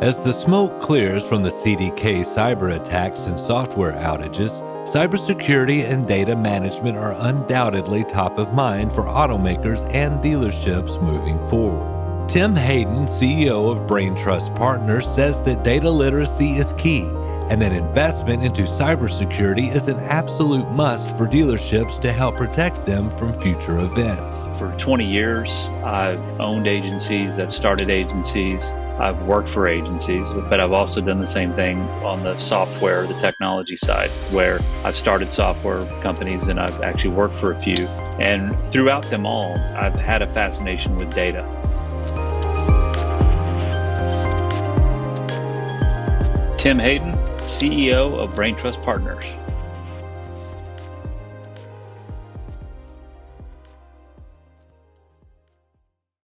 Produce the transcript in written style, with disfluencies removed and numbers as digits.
As the smoke clears from the CDK cyber attacks and software outages, cybersecurity and data management are undoubtedly top of mind for automakers and dealerships moving forward. Tim Hayden, CEO of Brain+Trust Partners, says that data literacy is key and that investment into cybersecurity is an absolute must for dealerships to help protect them from future events. For 20 years, I've owned agencies, I've started agencies, I've worked for agencies, but I've also done the same thing on the software, the technology side, where I've started software companies and I've actually worked for a few. And throughout them all, I've had a fascination with data. Tim Hayden, CEO of Brain+Trust Partners.